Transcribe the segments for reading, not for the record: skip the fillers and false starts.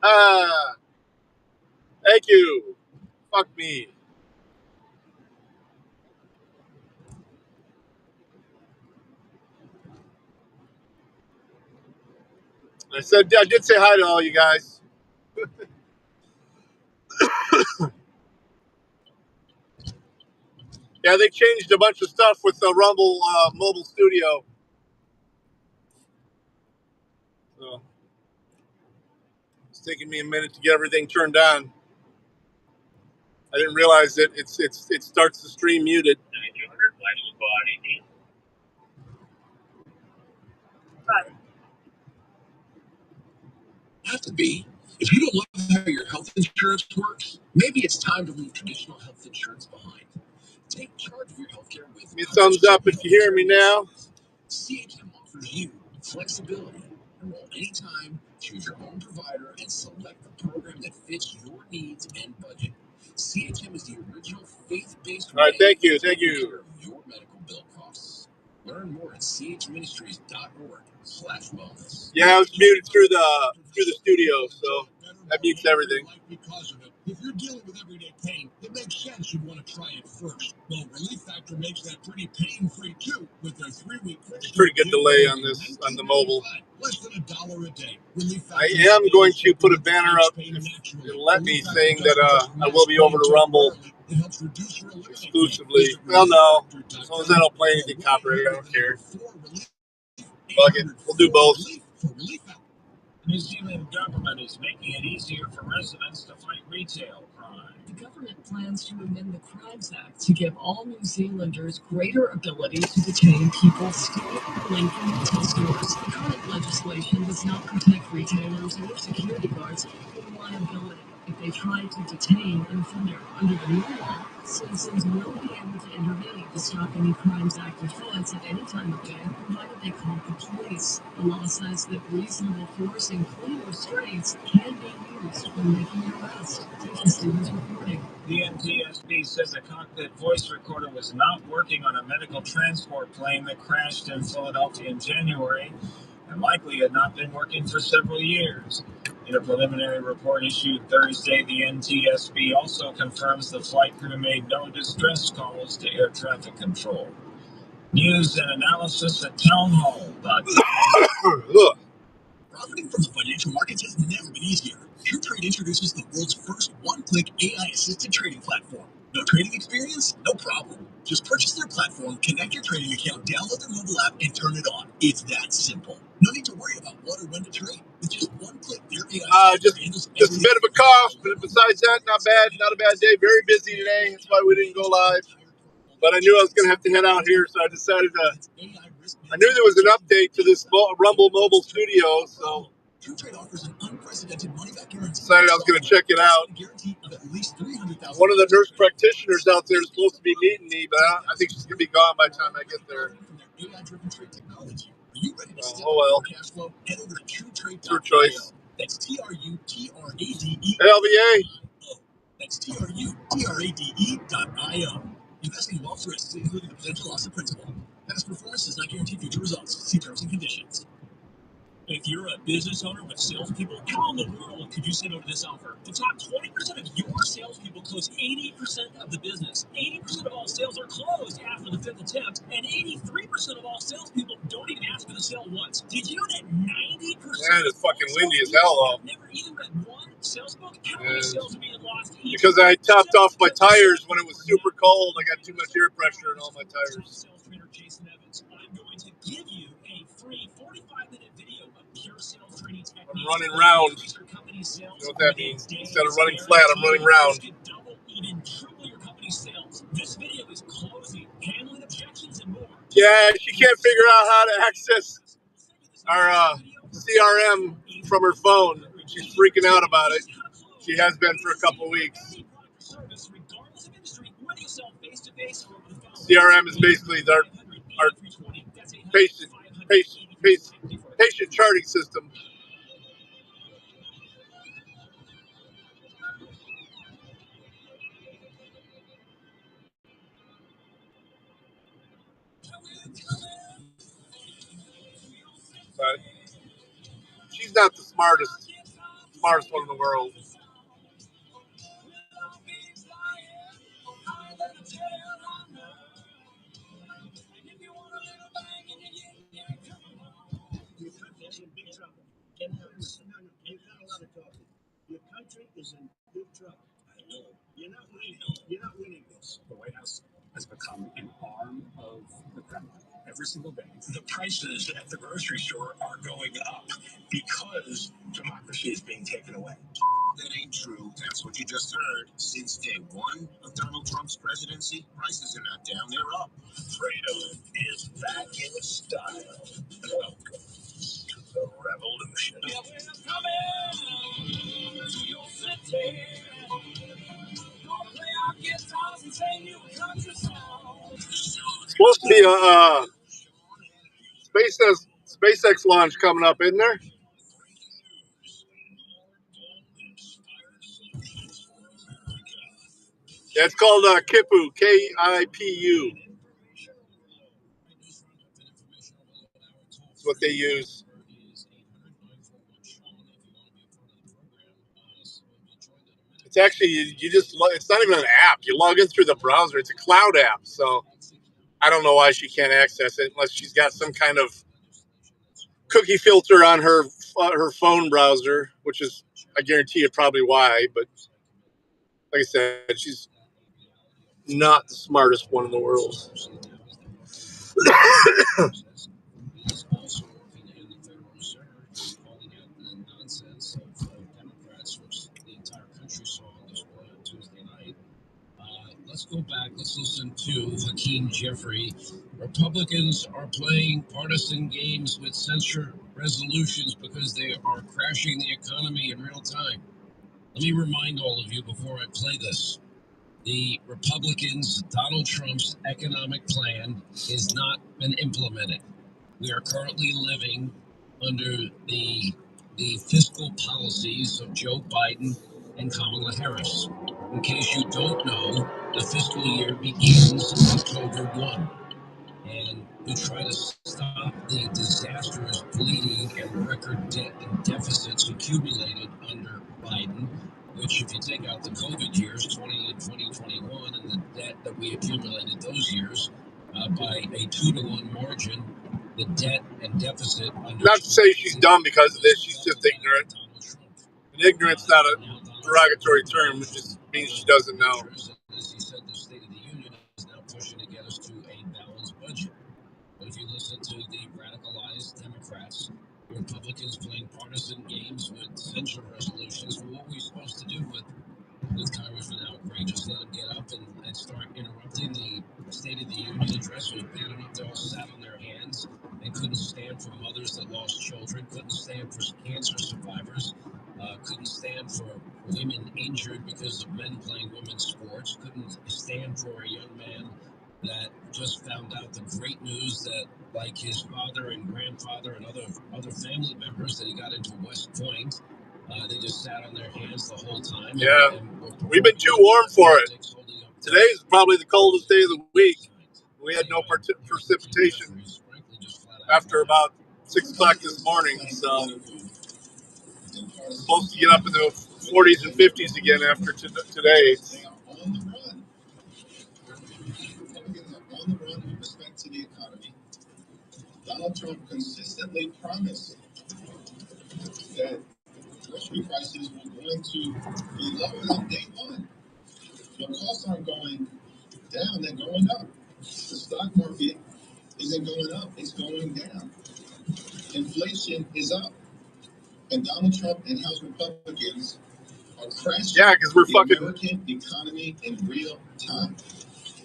Ah, thank you. Fuck me. I did say hi to all you guys. Yeah, they changed a bunch of stuff with the Rumble mobile studio. So it's taking me a minute to get everything turned on. I didn't realize that it starts the stream muted. Have to be. If you don't love how your health insurance works, maybe it's time to leave traditional health insurance behind. Take charge of your healthcare with Give me a thumbs up if you hear me now. CHM offers you flexibility. Enroll anytime, choose your own provider, and select the program that fits your needs and budget. CHM is the original faith-based All right, way thank you, of thank taking you. care of your medical bill costs. Learn more at chministries.org/wellness. Yeah, I was muted through the studio, so that mutes everything. If you're dealing with everyday pain, it makes sense you'd want to try it first. Well, Relief Factor makes that pretty pain-free too with their 3-week Pretty good delay on this on the mobile. Less than $1 a day. I am going to put a banner up if it'll let me, saying that I will be over to Rumble exclusively. Well, no, as long as I don't play anything copyrighted, I don't care. Fuck it, we'll do both. New Zealand government is making it easier for residents to fight retail crime. The government plans to amend the Crimes Act to give all New Zealanders greater ability to detain people stealing from retail stores. The current legislation does not protect retailers or security guards from liability if they try to detain an offender. Under the new law, citizens will be able to intervene to stop any Crimes Act offense at any time of day, provided they call the police. The law says that reasonable force, including restraints, can be used when making an arrest. Jason Stevens reporting. The NTSB says a cockpit voice recorder was not working on a medical transport plane that crashed in Philadelphia in January, and likely had not been working for several years. In a preliminary report issued Thursday, the NTSB also confirms the flight crew made no distress calls to air traffic control. News and analysis at townhall.com. Profiting from the financial markets has never been easier. TrueTrade introduces the world's first one-click AI-assisted trading platform. No trading experience? No problem. Just purchase their platform, connect your trading account, download their mobile app, and turn it on. It's that simple. No need to worry about what or when to trade. With just one click, their AI Just a bit of a cough, but besides that, not bad. Not a bad day. Very busy today. That's why we didn't go live. But I knew I was going to have to head out here, so I decided to. I knew there was an update to this Rumble Mobile Studio, so decided I was going to check it out. One of the nurse practitioners out there is supposed to be meeting me, but I think she's going to be gone by the time I get there. Oh well. It's her choice. That's TRUTRADE. LVA. That's TRUTRADE.io. Investing involves risks, including the potential loss of principal. Past performance does not guarantee future results. See terms and conditions. If you're a business owner with salespeople, how in the world could you say no to this offer? The top 20% of your salespeople close 80% of the business. 80% of all sales are closed after the 5th attempt, and 83% of all salespeople don't even ask for the sale once. Did you know that 90%? That is fucking windy as hell, though. Never even read one sales book? How many sales are being lost? Because I topped off my tires when it was super cold. I got too much air pressure in all my tires. Sales trainer Jason Evans. I'm going to give you a free 45-minute video of pure sales training techniques. I'm running round. You know what that means? Instead of running flat, I'm running round. Double, even triple your company's sales. This video is closing, handling objections, and more. Yeah, she can't figure out how to access our CRM from her phone. She's freaking out about it. She has been for a couple of weeks. CRM is basically our patient charting system. But she's not the smartest. smartest one in the world. Your country is in big trouble. I know. You're not winning this. The White House has become an arm of the Kremlin every single day. The prices at the grocery store are going up because democracy is being taken away. That ain't true. That's what you just heard. Since day one of Donald Trump's presidency, prices are not down, they're up. Freedom is back in style. Welcome to the revolution. Yeah, we're coming to your city. Don't play our guitars and sing you a country song. Supposed to be a SpaceX launch coming up, isn't there? Yeah, it's called Kipu, Kipu. That's what they use. It's actually, you just, it's not even an app. You log in through the browser. It's a cloud app. So I don't know why she can't access it unless she's got some kind of cookie filter on her phone browser, which is, I guarantee you, probably why. But like I said, she's not the smartest one in the world. Let's go back. Let's listen to Hakeem Jeffrey. Republicans are playing partisan games with censure resolutions because they are crashing the economy in real time. Let me remind all of you before I play this. The Republicans, Donald Trump's economic plan has not been implemented. We are currently living under the fiscal policies of Joe Biden and Kamala Harris. In case you don't know, the fiscal year begins October 1. And we try to stop the disastrous bleeding and record debt and deficits accumulated under Biden, which if you take out the COVID years, 20 and 2021, and the debt that we accumulated those years by a 2-to-1 margin, the debt and deficit under... Not to say she's dumb because of this, she's just ignorant. And ignorant's not a derogatory term, it just means she doesn't know. As he said, the State of the Union is now pushing to get us to a balanced budget. But if you listen to the radicalized Democrats, Republicans playing partisan games with censure resolutions, well, what are we supposed to do with Congressman outrage? Just let them get up and start interrupting the State of the Union address. It was bad enough they all sat on their hands and couldn't stand for mothers that lost children, couldn't stand for cancer survivors, couldn't stand for women injured because of men playing women's sports, couldn't stand for a young man that just found out the great news that, like his father and grandfather and other family members, that he got into West Point. They just sat on their hands the whole time. Yeah, we've been too warm for it. Today's probably the coldest day of the week. We had no precipitation after about 6 o'clock this morning, so supposed to get up in the 40s and 50s again after today. On the run with respect to the economy, Donald Trump consistently promised that grocery prices were going to be lower on day one. The costs aren't going down, they're going up. The stock market isn't going up, it's going down. Inflation is up. And Donald Trump and House Republicans are crashing the American economy in real time.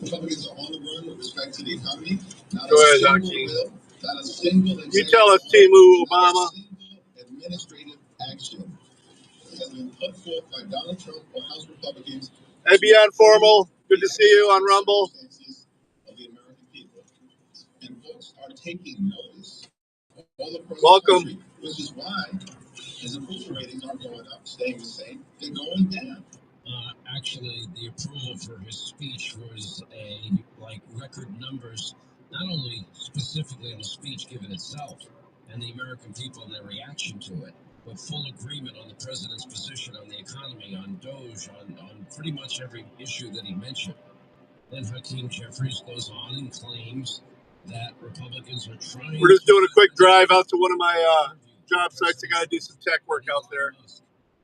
Republicans are on the run with respect to the economy. Go ahead, Hakeem. Not a single you tell us, Timu Obama. Administrative action has been put forth by Donald Trump or House Republicans. Hey, Beyond Formal, good to see you on Rumble. Of the American people. And folks are taking notice all across Welcome. the country, which is why, as approval ratings aren't going up, staying the same, they're going down. Actually, the approval for his speech was record numbers, not only specifically on the speech given itself and the American people and their reaction to it, but full agreement on the president's position on the economy, on DOGE, on pretty much every issue that he mentioned. Then Hakeem Jeffries goes on and claims that Republicans are trying. We're just doing a quick drive out to one of my job sites. I got to do some tech work out there.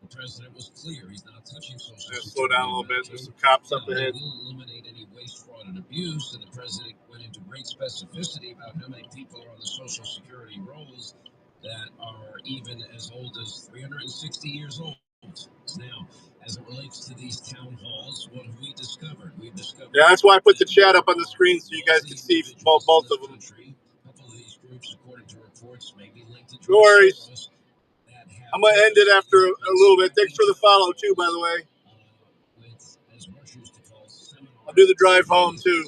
The president was clear he's not touching social security. Slow down a little bit. There's some cops up ahead. They will eliminate any waste, fraud, and abuse. And the president went into great specificity about how many people are on the social security rolls that are even as old as 360 years old. Now, as it relates to these town halls, what have we discovered? We've discovered. Yeah, that's why I put the chat up on the screen so you guys can see both of them. A couple of these groups, according to reports, may be linked to. No worries. I'm going to end it after a little bit. Thanks for the follow, too, by the way. I'll do the drive home, too.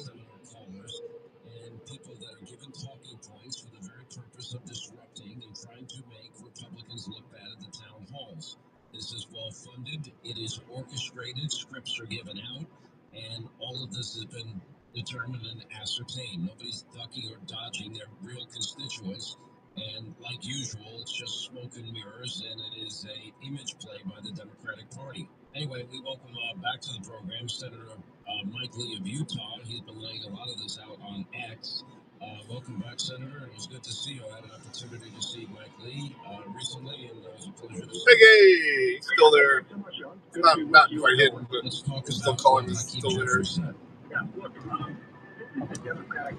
And people that are given talking points for the very purpose of disrupting and trying to make Republicans look bad at the town halls. This is well-funded. It is orchestrated. Scripts are given out. And all of this has been determined and ascertained. Nobody's ducking or dodging their real constituents. And like usual, it's just smoke and mirrors, and it is a image play by the Democratic Party. Anyway, we welcome back to the program Senator Mike Lee of Utah. He's been laying a lot of this out on X. Welcome back, Senator. It was good to see you. I had an opportunity to see Mike Lee recently, and it was a pleasure to see you. Hey, he's still there. Not quite hidden, but let's talk still calling him still there. Yeah, look, the Democratic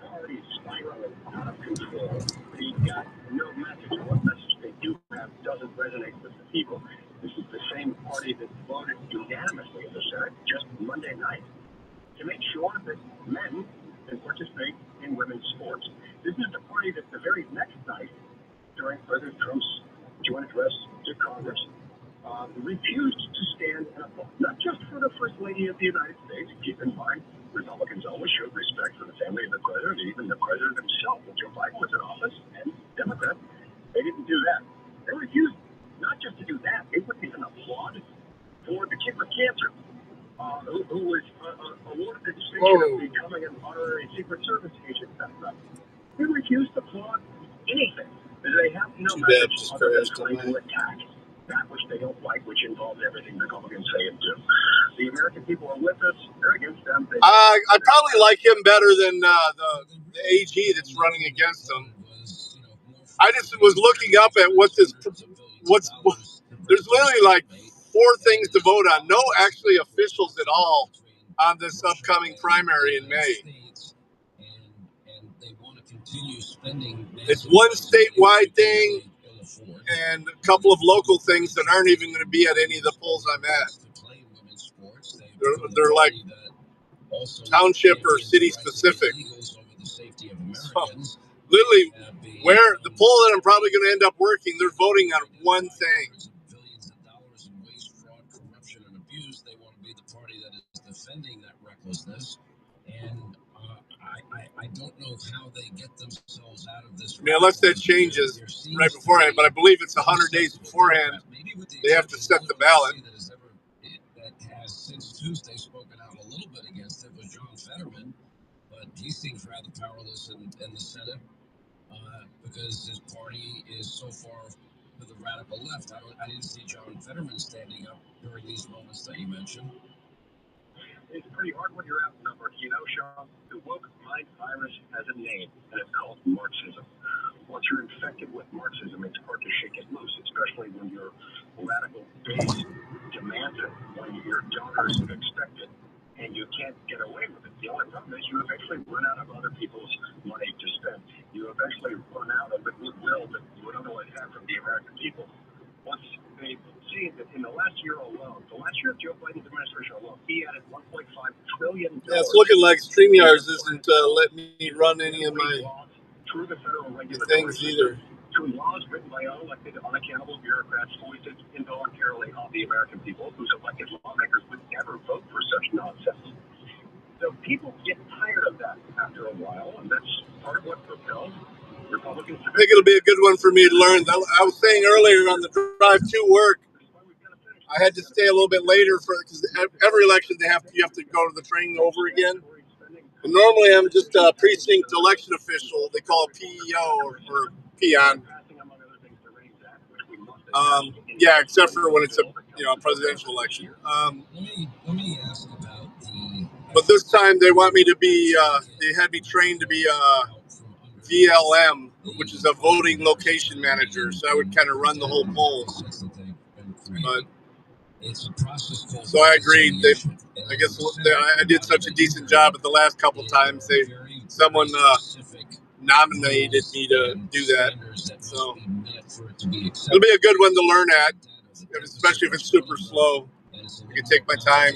Party is spiraling out of control. They've got no message. What message they do have doesn't resonate with the people. This is the same party that voted unanimously in the Senate just Monday night to make sure that men can participate in women's sports. This is the party that the very next night, during President Trump's joint address to Congress, refused to stand and applaud, not just for the First Lady of the United States. Keep in mind, Republicans always showed respect for the family of the president, even the president himself, when Joe Biden was in office, and Democrats. They didn't do that. They refused not just to do that, they wouldn't even applaud for the kid with cancer, who was awarded the distinction of becoming an honorary Secret Service agent. They refused to applaud anything. They have no message other than trying to attack that which they don't like, which involves everything Republicans say and do. The American people are with us. They're against them. I probably like him better than the AG that's running against him. I just was looking up at there's literally like 4 things to vote on. No actually officials at all on this upcoming primary in May. It's one statewide thing and a couple of local things that aren't even going to be at any of the polls I'm at. They're like township or city specific. So, literally, where the poll that I'm probably going to end up working, they're voting on one thing. They want to be the party that is defending that recklessness, and I don't know how they get themselves out of this. I mean, unless that changes right beforehand, but I believe it's 100 days beforehand. They have to set the ballot. That has since Tuesday spoken out a little bit against it was John Fetterman, but he seems rather powerless in the Senate because his party is so far to the radical left. I didn't see John Fetterman standing up during these moments that you mentioned. It's pretty hard when you're outnumbered. You know, Sean, the woke mind virus has a name, and it's called Marxism. Once you're infected with Marxism, it's hard to shake it loose, especially when your radical base demands it, when your donors expect it, and you can't get away with it. The only problem is you eventually run out of other people's money to spend. You eventually run out of the goodwill that you would otherwise have from the American people. Once they've seen that in the last year alone, the last year of Joe Biden's administration alone, he added $1.5 trillion. Yeah, it's looking like StreamYards isn't letting me run any of my through the federal things either. Through laws written by unelected, unaccountable bureaucrats foisted involuntarily on the American people, whose elected lawmakers would never vote for such nonsense. So people get tired of that after a while, and that's part of what propels Republicans. I think it'll be a good one for me to learn. I was saying earlier on the drive to work, I had to stay a little bit later because every election you have to go to the training over again. And normally I'm just a precinct election official. They call it PEO or peon. Yeah, except for when it's a presidential election. Let me ask about the. But this time they want me to be. They had me trained to be a VLM, which is a voting location manager. So I would kind of run the whole polls. But It's a process called. so I agreed. I guess I did such a decent job at the last couple times. Someone nominated me to do that. So it'll be a good one to learn at, especially if it's super slow. I can take my time.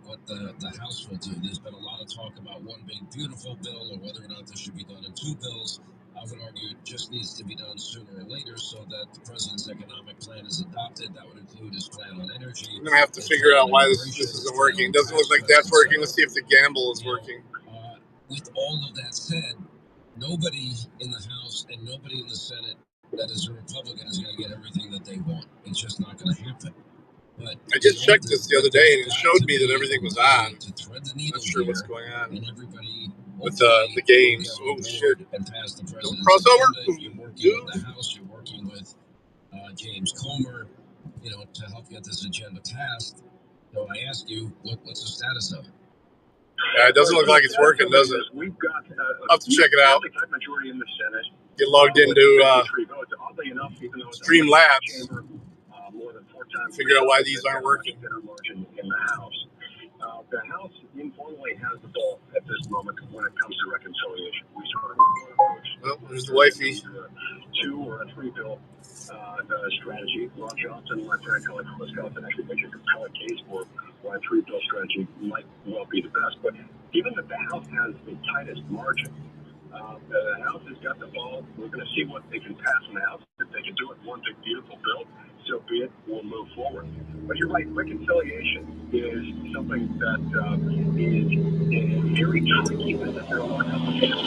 What the House will do. There's been a lot of talk about one big beautiful bill, or whether or not this should be done in two bills. I would argue it just needs to be done sooner or later so that the president's economic plan is adopted. That would include his plan on energy. I'm going to have to figure out why this isn't working. It doesn't look like that's working. Let's see if the gamble is working. With all of that said, nobody in the House and nobody in the Senate that is a Republican is going to get everything that they want. It's just not going to happen. But I just checked this the other day, and it showed me that everything was on. I'm not sure what's going on with the games. Oh, shit. Don't cross over. You're working with the House. You're working with James Comer, to help get this agenda passed. So I asked you, what's the status of it? Yeah, it doesn't look like it's working, does it? I'll have to check it out. Get logged into Streamlabs. Figure out why these aren't working. The House informally has the ball at this moment when it comes to reconciliation. We sort of well, there's the wifey. Two or a three bill strategy. Ron Johnson, my friend calling from Wisconsin, actually makes a compelling case for why a three bill strategy might well be the best. But given that the House has the tightest margin, the House has got the ball. We're going to see what they can pass in the House. If they can do it one big beautiful bill, so be it. We'll move forward. But you're right. Reconciliation is something that is very tricky. There are a lot of complications.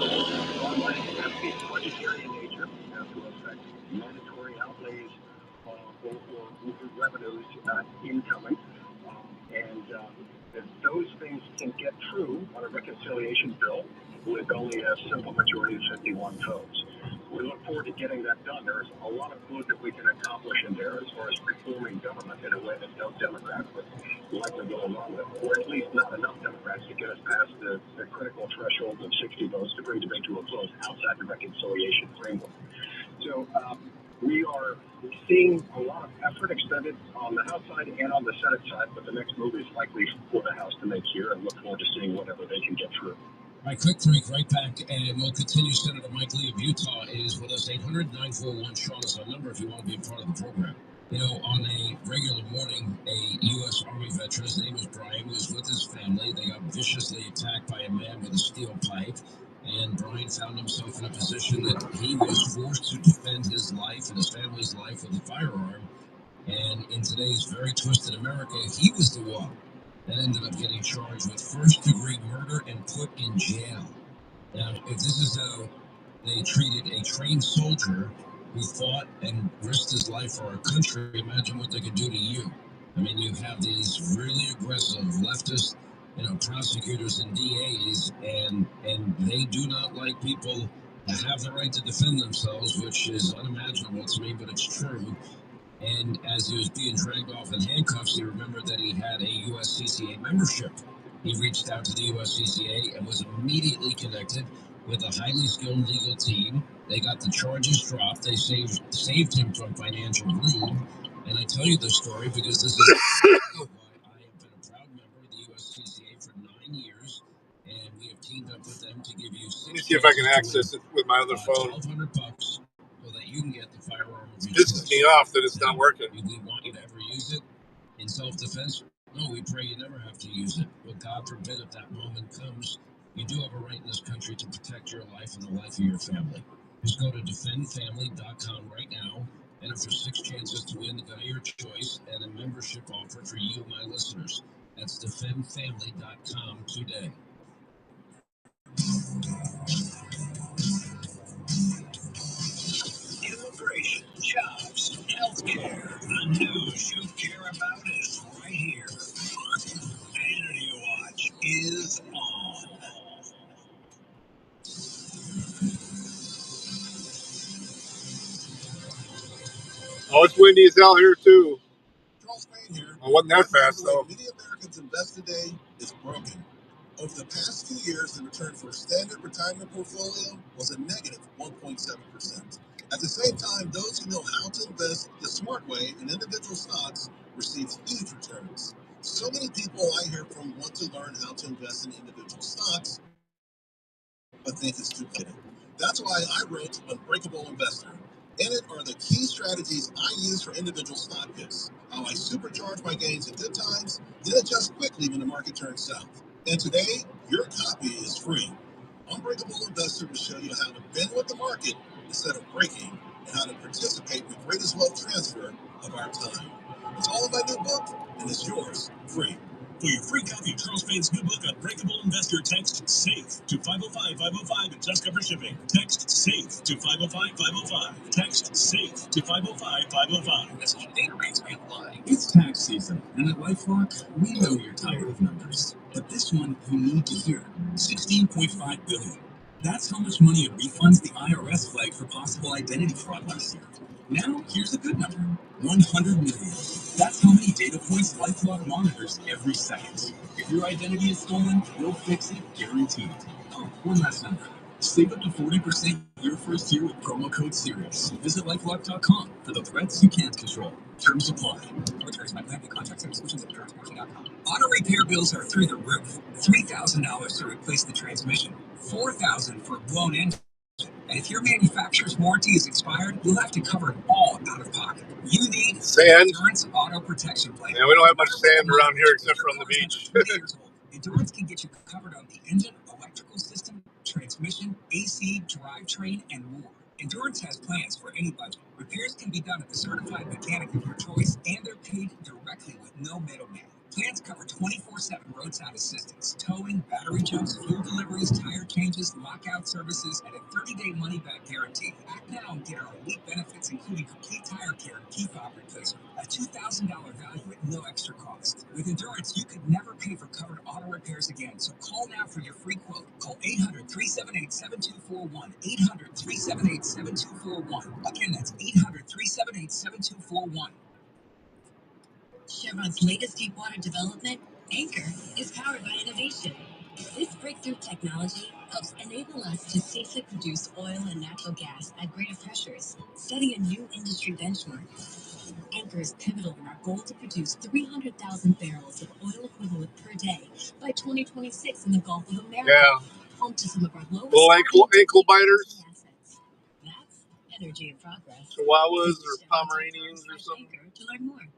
One might have to be budgetary in nature, have to affect mandatory outlays or revenues incoming. And if those things can get through on a reconciliation bill with only a simple majority of 51 votes, we look forward to getting that done. There's a lot of good that we can accomplish in there as far as reforming government in a way that no Democrat would likely go along with, or at least not enough Democrats to get us past the critical threshold of 60 votes to bring debate to a close outside the reconciliation framework. So we are seeing a lot of effort expended on the House side and on the Senate side, but the next move is likely for the House to make here, and look forward to seeing whatever they can get through. All right, quick break, right back, and we'll continue. Senator Mike Lee of Utah is with us. 800-941-SEAN is our number if you want to be a part of the program. On a regular morning, a U.S. Army veteran, his name was Brian, was with his family. They got viciously attacked by a man with a steel pipe, and Brian found himself in a position that he was forced to defend his life and his family's life with a firearm. And in today's very twisted America, he was the one that ended up getting charged with first-degree murder and put in jail. Now, if this is how they treated a trained soldier who fought and risked his life for our country, imagine what they could do to you. I mean, you have these really aggressive leftist, prosecutors and DAs, and they do not like people that have the right to defend themselves, which is unimaginable to me, but it's true. And as he was being dragged off in handcuffs, he remembered that he had a USCCA membership. He reached out to the USCCA and was immediately connected with a highly skilled legal team. They got the charges dropped. They saved him from financial ruin. And I tell you this story because this is why I have been a proud member of the USCCA for 9 years, and we have teamed up with them to give you. Let me see if I can access it with my other phone. $1,200. So that you can get the firearm of your Pisses me off that it's not working. Do we want you to ever use it in self-defense? No, we pray you never have to use it. But God forbid if that moment comes, you do have a right in this country to protect your life and the life of your family. Just go to defendfamily.com right now, enter for 6 chances to win the guy of your choice and a membership offer for you, my listeners. That's defendfamily.com today. Immigration, jobs, healthcare, the news you care about is right here. Hannity Watch is on. Oh, it's windy as hell here too. Charles Payne here. Well, wasn't that fast though? Many Americans invest today is broken. Over the past 2 years, the return for a standard retirement portfolio was a negative 1.7%. At the same time, those who know how to invest the smart way in individual stocks receive huge returns. So many people I hear from want to learn how to invest in individual stocks, but think it's too kidding. That's why I wrote Unbreakable Investor. In it are the key strategies I use for individual stock picks, how I supercharge my gains at good times, then adjust quickly when the market turns south. And today, your copy is free. Unbreakable Investor will show you how to bend with the market instead of breaking, and how to participate in the greatest wealth transfer of our time. It's all in my new book, and it's yours free. For your free copy of Charles Payne's new book, Unbreakable Investor, text SAFE to 505-505 and just cover shipping. Text SAFE to 505-505. Text SAFE to 505-505. Messaging data rates may apply. It's tax season, and at LifeLock, we know you're tired of numbers. But this one you need to hear. $16.5 billion. That's how much money it refunds the IRS flagged for possible identity fraud last year. Now, here's a good number. 100 million. That's how many data points LifeLock monitors every second. If your identity is stolen, we'll fix it, guaranteed. Oh, one last number. Save up to 40% your first year with promo code SERIOUS. Visit LifeLock.com for the threats you can't control. Terms apply. Returns by plan and contracts and exclusions at insurancemarketing.com. Auto repair bills are through the roof. $3,000 to replace the transmission. $4,000 for a blown engine. And if your manufacturer's warranty is expired, you'll have to cover it all out of pocket. You need Sand. Endurance Auto Protection Plan. Yeah, we don't have much sand around here except for on the beach. Endurance can get you covered on the engine, electrical system, transmission, AC, drivetrain, and more. Endurance has plans for any budget. Repairs can be done at the certified mechanic of your choice, and they're paid directly with no middleman. Plans cover 24/7 roadside assistance, towing, battery jumps, fuel deliveries, tire changes, lockout services, and a 30-day money-back guarantee. Act now and get our elite benefits, including complete tire care and key fob replacement. A $2,000 value at no extra cost. With Endurance, you could never pay for covered auto repairs again, so call now for your free quote. Call 800-378-7241. 800-378-7241. Again, that's 800-378-7241. Chevron's latest deepwater development, Anchor, is powered by innovation. This breakthrough technology helps enable us to safely produce oil and natural gas at greater pressures, setting a new industry benchmark. Anchor is pivotal in our goal to produce 300,000 barrels of oil equivalent per day by 2026 in the Gulf of America, home to some of our lowest Little ankle biters. assets. That's energy in progress. Chihuahuas or Pomeranians or something. Anchor to learn more.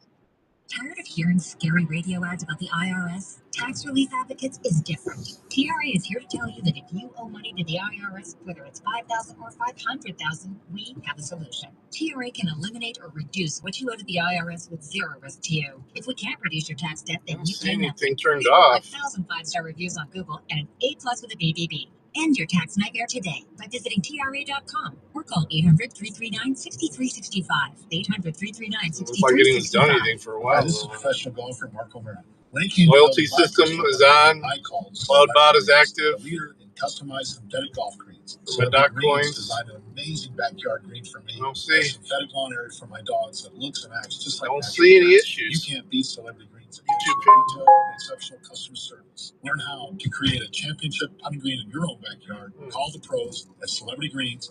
Tired of hearing scary radio ads about the IRS? Tax Relief Advocates is different. TRA is here to tell you that if you owe money to the IRS, whether it's $5,000 or $500,000, we have a solution. TRA can eliminate or reduce what you owe to the IRS with zero risk to you. If we can't reduce your tax debt, then you pay nothing. Turned off. 1,000 5-star reviews on Google and an A+ with a BBB. End your tax nightmare today by visiting TRA.com or call 800-339-6365. 800-339-6365. Looks like it hasn't done anything for a while. This is professional golfer Marco Marin. Loyalty system is on. CloudBot is active. Leader in customized synthetic golf greens. Medoc coins. Designed an amazing backyard green for me. Don't see. A synthetic lawn area for my dogs that looks and acts just like. Don't see any issues. You can't beat Celebrity Greens. Retail and exceptional customer service. Learn how to create a championship putting green in your own backyard. Call the pros at Celebrity Greens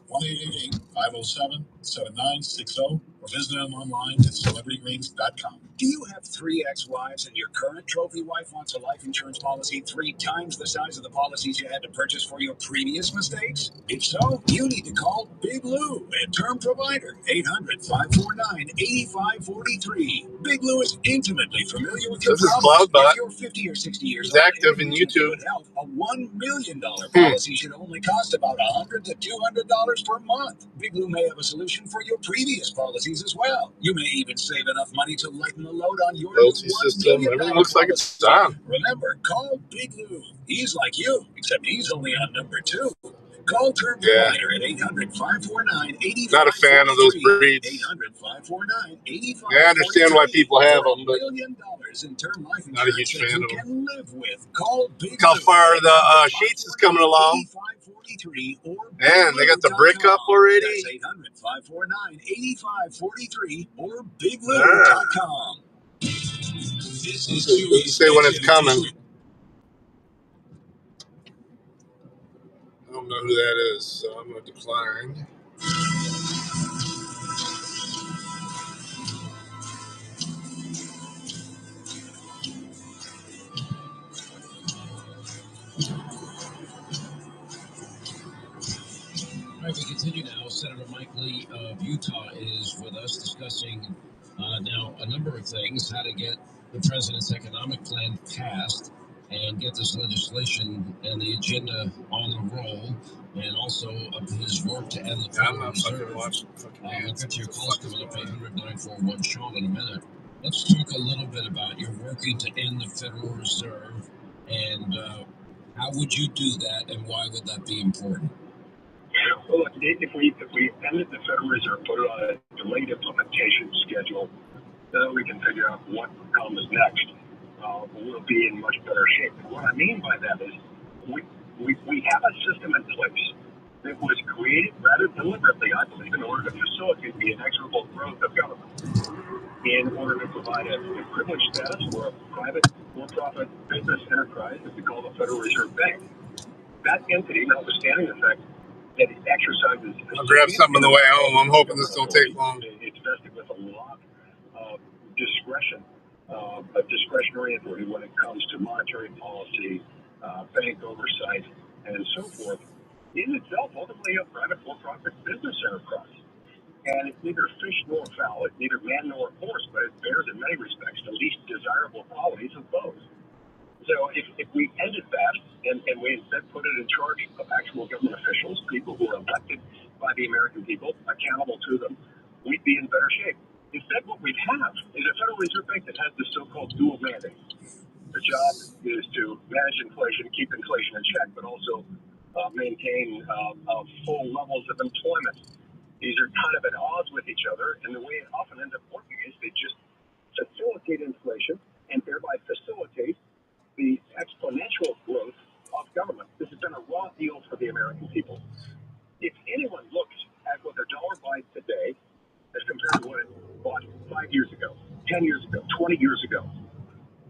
1-888-507-7960 or visit them online at celebritygreens.com. Do you have 3 ex-wives and your current trophy wife wants a life insurance policy 3 times the size of the policies you had to purchase for your previous mistakes? If so, you need to call Big Lou and Term Provider, 800-549-8543. Big Lou is intimately familiar with your problems. If you're 50 or 60 years old, active in YouTube. Health, a $1 million policy should only cost about $100 to $200 per month. Big Lou may have a solution for your previous policies as well. You may even save enough money to lighten the load on your loyalty system. Everything looks like it's on. Remember, call Big Lou. He's like you, except he's only on number 2. Call Term Yeah. Provider at 800-549-8543. Not a fan of those breeds. 800-549-8543. Yeah, I understand why people have them, but $1 million in term life not a huge insurance fan that of you them. can live with. Call Big Look how Lou far at the Sheets is coming along. 8543 or Man, they got the brick up already. That's 800-549-8543 or biglou.com. Doesn't say when it's coming. I don't know who that is, so I'm going to decline. All right, we continue now. Senator Mike Lee of Utah is with us discussing now a number of things, how to get the president's economic plan passed and get this legislation and the agenda on the roll, and also of his work to end the Federal Reserve. We'll get to your calls coming up, 800-941-SEAN in a minute. Let's talk a little bit about your working to end the Federal Reserve, and how would you do that, and why would that be important? Well, look, if we ended the Federal Reserve, put it on a delayed implementation schedule, then we can figure out what comes next. We'll be in much better shape. And what I mean by that is we have a system in place that was created rather deliberately, I believe, in order to facilitate the inexorable growth of government, in order to provide a privileged status for a private, for-profit business enterprise that we call the Federal Reserve Bank. That entity, notwithstanding the fact that it exercises. I'll grab something on the way home. I'm hoping this don't take long. It's vested with a lot of discretion, a discretionary authority when it comes to monetary policy, bank oversight, and so forth. In itself, ultimately, a private for-profit business enterprise. And it's neither fish nor fowl. It's neither man nor horse, but it bears in many respects the least desirable qualities of both. So if we ended that and we instead put it in charge of actual government officials, people who are elected by the American people, accountable to them, we'd be in better shape. Instead, what we have is a Federal Reserve Bank that has the so-called dual mandate. The job is to manage inflation, keep inflation in check, but also maintain full levels of employment. These are kind of at odds with each other, and the way it often ends up working is they just facilitate inflation and thereby facilitate the exponential growth of government. This has been a raw deal for the American people. If anyone looks at what their dollar buys today as compared to what it bought 5 years ago, 10 years ago, 20 years ago,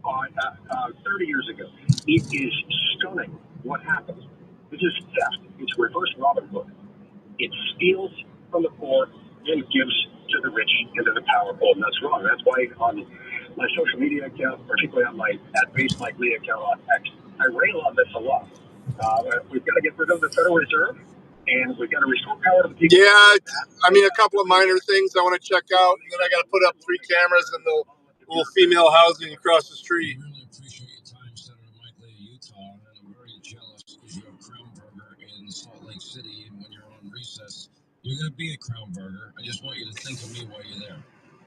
30 years ago, it is stunning what happens. This is theft. It's reverse Robin Hood. It steals from the poor and gives to the rich and to the powerful, and that's wrong. That's why on my social media account, particularly on my @Mike Lee account on X, I rail on this a lot. We've got to get rid of the Federal Reserve, and we've got to restore power to the people. Yeah, I mean, a couple of minor things I want to check out, and then I got to put up 3 cameras in the little female housing across the street. I really appreciate your time, Senator Mike Lee of Utah, and I'm very jealous because you have Crown Burger in Salt Lake City, and when you're on recess, you're going to be at Crown Burger. I just want you to think of me while you're there,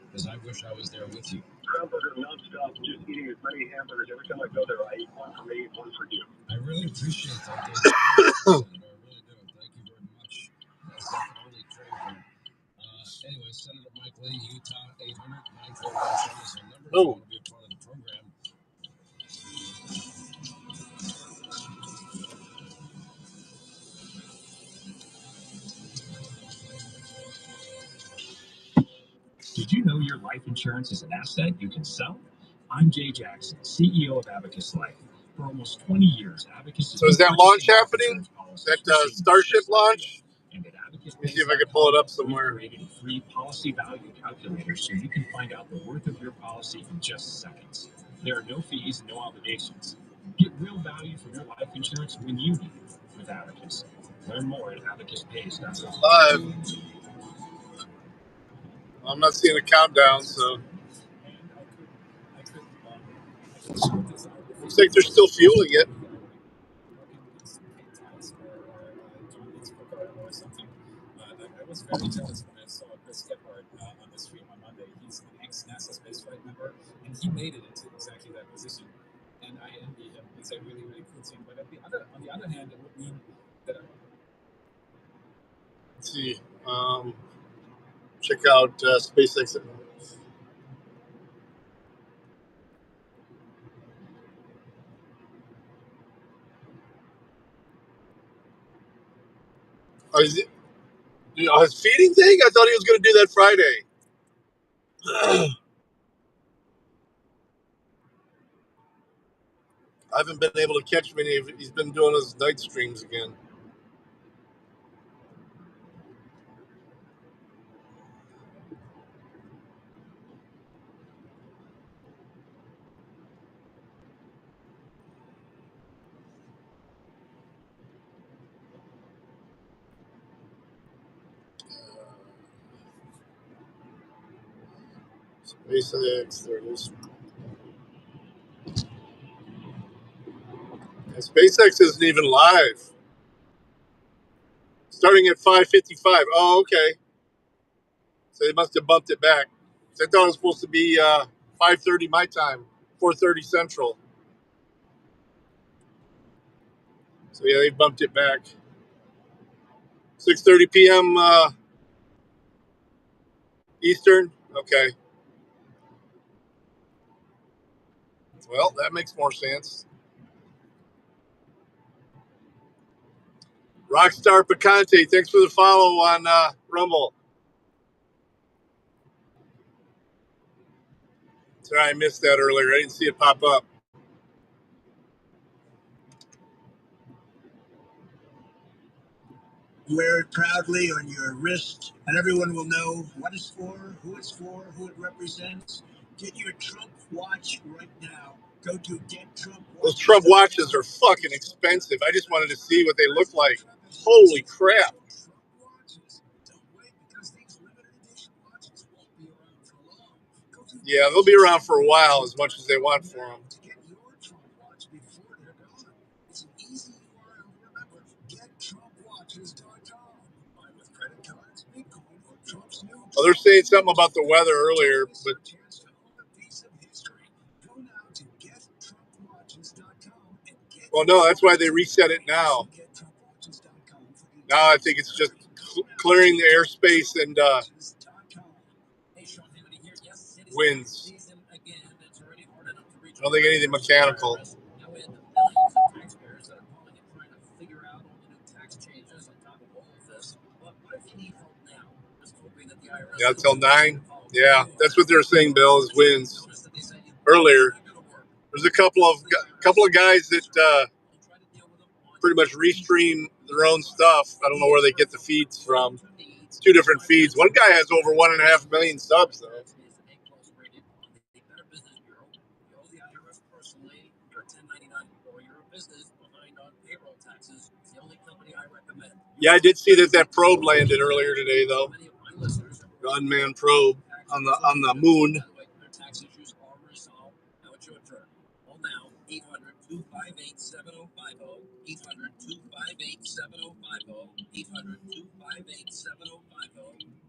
because I wish I was there with you. Crown Burger nonstop, just eating as many hamburgers. Every time I go there, I eat one for me, one for you. I really appreciate that, David. Senator, I really do. Thank you very much. Yes, I can only crave that. Anyway, Senator Mike Lee, Utah, 800-941-SEAN is the number. If you want to be a part of the program. Did you know your life insurance is an asset you can sell? I'm Jay Jackson, CEO of Abacus Life. For almost 20 years, Abacus has So is been that launch purchasing happening? insurance policies That for seniors Starship just like launch? you. And at Abacus Let me see if I can pull it up somewhere. We've created a free policy value calculator so you can find out the worth of your policy in just seconds. There are no fees and no obligations. Get real value for your life insurance when you need it with Abacus. Learn more at abacuspays.com. Live. I'm not seeing a countdown, so looks like they're still fueling it. I was very jealous when I saw Chris Gephardt on the stream on Monday. He's an ex-NASA spaceflight member, and he made it into exactly that position. And I envy him. It's a really, really cool team. But on the other hand, it would mean that Let's see. Check out SpaceX. Oh, is it, his feeding thing? I thought he was going to do that Friday. I haven't been able to catch many of it. He's been doing his night streams again. SpaceX, there it is. And SpaceX isn't even live. Starting at 5:55. Oh, okay. So they must have bumped it back. I thought it was supposed to be 5:30 my time, 4:30 Central. So yeah, they bumped it back. 6:30 p.m. Eastern. Okay. Well, that makes more sense. Rockstar Picante, thanks for the follow on Rumble. Sorry, I missed that earlier. I didn't see it pop up. Wear it proudly on your wrist, and everyone will know what it's for, who it represents. Get your Trump watch right now. Go to Get Trump Watch. Those Trump watches are fucking expensive. I just wanted to see what they look like. Holy crap. Yeah, they'll be around for a while as much as they want for them. Well, they're saying something about the weather earlier, but well, no, that's why they reset it now. Now I think it's just clearing the airspace and winds. I don't think anything mechanical. Yeah, till 9. Yeah, that's what they're saying, Bill, is winds. Earlier, there's a couple of guys that pretty much restream their own stuff. I don't know where they get the feeds from. It's 2 different feeds. One guy has over 1.5 million subs, though. Yeah, I did see that probe landed earlier today, though. The unmanned probe on the moon.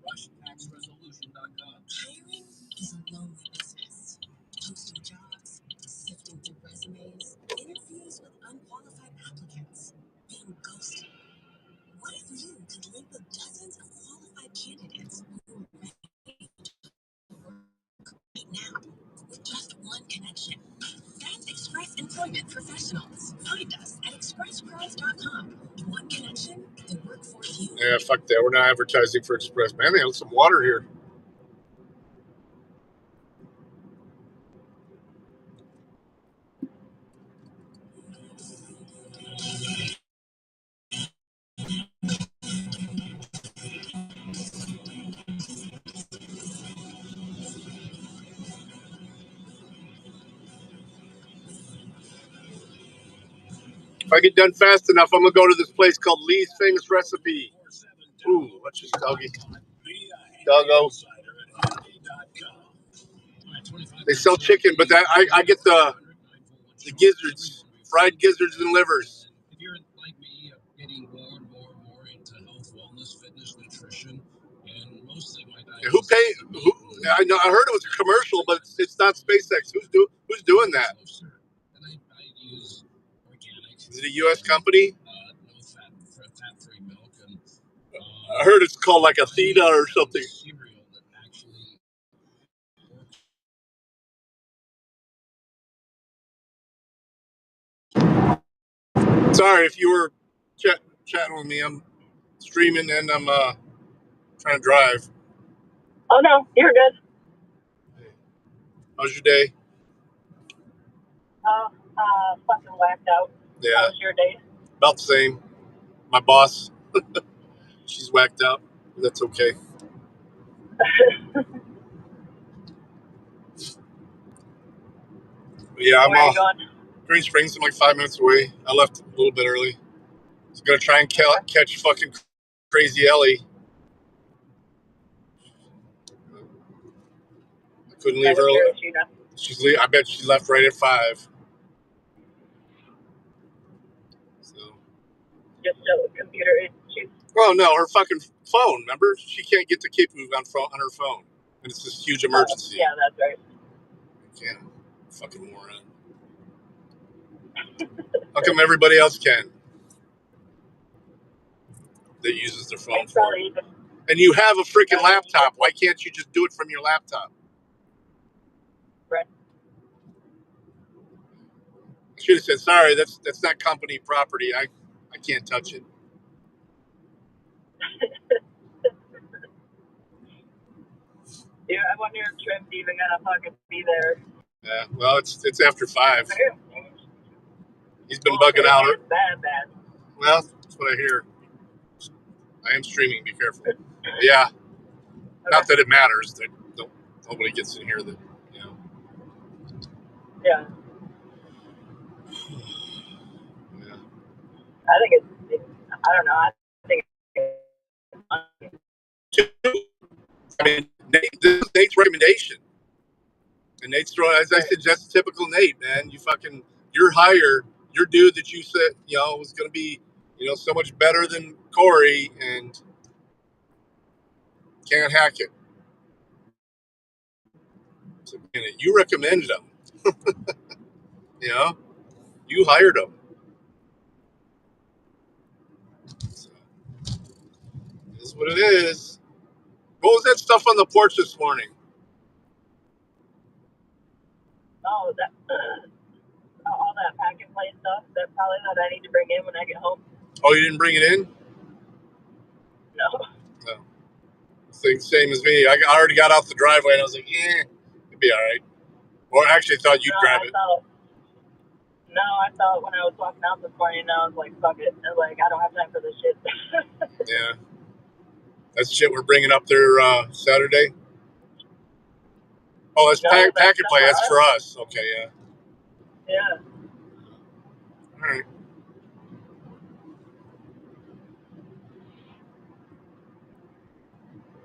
RushTaxResolution.com. Hiring is a lonely business. Posting jobs, sifting through resumes, interviews with unqualified applicants, being ghosted. What if you could link with dozens of qualified candidates who are ready to work right now with just one connection? That's Express Employment Professionals. Find us at expresscries.com. One connection, the workforce you. Yeah, fuck that. We're not advertising for Express. Man, they have some water here. If I get done fast enough, I'm going to go to this place called Lee's Famous Recipe. Ooh, what's your doggy? Doggo. They sell chicken, but I get the gizzards, fried gizzards and livers. If you're like me, getting more and more into health, wellness, fitness, nutrition, and mostly my diet. Who pay? I know. I heard it was a commercial, but it's not SpaceX. Who's doing that? And I use organic. Is it a U.S. company? No fat-free milk, and I heard it's called like a theta or something. Cereal that actually Sorry if you were chatting with me. I'm streaming and I'm trying to drive. Oh no, you're good. How's your day? Fucking whacked out. Yeah, How was your day? about the same. My boss, she's whacked out. That's okay. Yeah, I'm Where are you going? Green Springs. I'm like 5 minutes away. I left a little bit early. I was gonna try and catch fucking Crazy Ellie. I couldn't leave early. I bet she left right at 5. So. Just a computer issue. Oh no, her fucking phone. Remember, she can't get to Kipu on her phone, and it's this huge emergency. Yeah, that's right. Yeah, fucking moron. How come everybody else can? That uses their phone for it. And you have a freaking laptop. Why can't you just do it from your laptop? Right. I should have said, sorry, that's not company property. I can't touch it. Yeah, I wonder if Trim's even gonna fucking be there. Yeah, well, it's after 5. He's been bugging out. It's bad. Well, that's what I hear. I am streaming. Be careful. Yeah. Okay. Not that it matters. That nobody gets in here that, you know. Yeah. Yeah. I think it's I don't know. I think I mean, this is Nate's recommendation. And Nate's throwing, as I said, that's typical Nate, man. You're higher. Your dude that you said, was going to be, so much better than Corey, and can't hack it. So, you recommended him. You hired him. So, this is what it is. What was that stuff on the porch this morning? all that pack and play stuff that probably that I need to bring in when I get home. Oh, you didn't bring it in? No. Same as me. I already got out the driveway and I was like, it'd be all right. Or I actually thought you'd grab it. I thought when I was walking out this morning, I was like, fuck it. I was like, I don't have time for this shit. Yeah. That's shit we're bringing up there Saturday? Oh, that's pack and play. That's for us. Okay, yeah. Yeah. All right.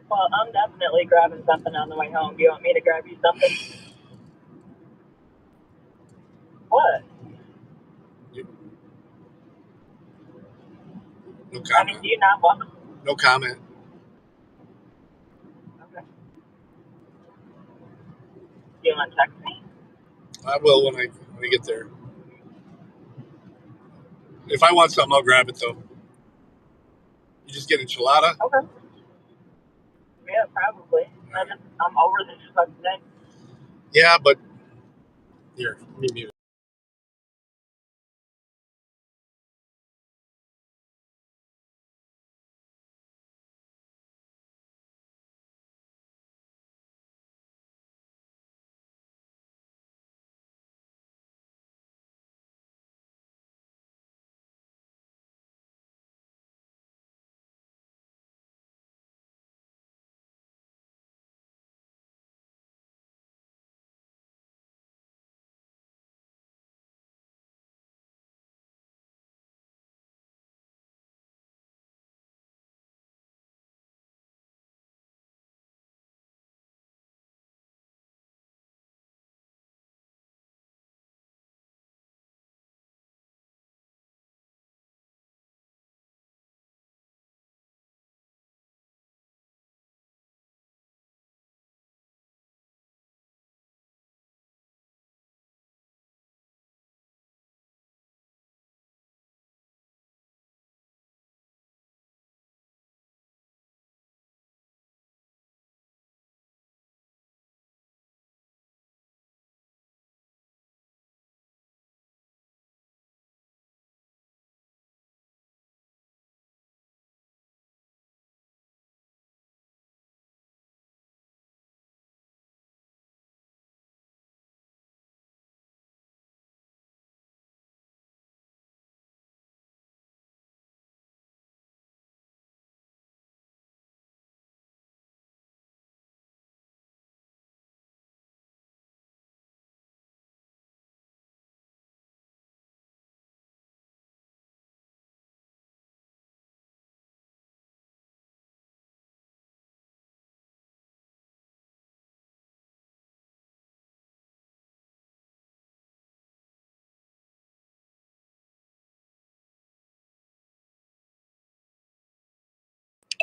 Well, I'm definitely grabbing something on the way home. Do you want me to grab you something? What? No comment. I mean, do you not want? No comment. Okay. Do you want to text me? I will when I get there. If I want something, I'll grab it though. You just get enchilada? Okay. Yeah, probably. I'm over this fucking thing. Yeah, but here, let me mute.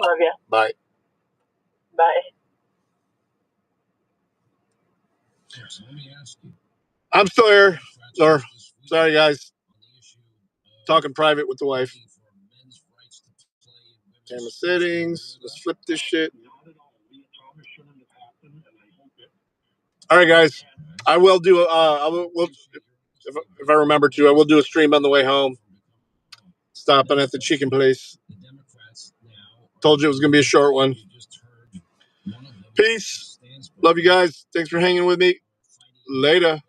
Love you. Bye. Bye. So let me ask you. I'm still here. Or, sorry, guys. Talking private with the wife. Camera settings. Let's flip this shit. All right, guys. I will do. If I remember to, I will do a stream on the way home. Stopping at the chicken place. Told you it was going to be a short one. Peace. Love you guys. Thanks for hanging with me. Later.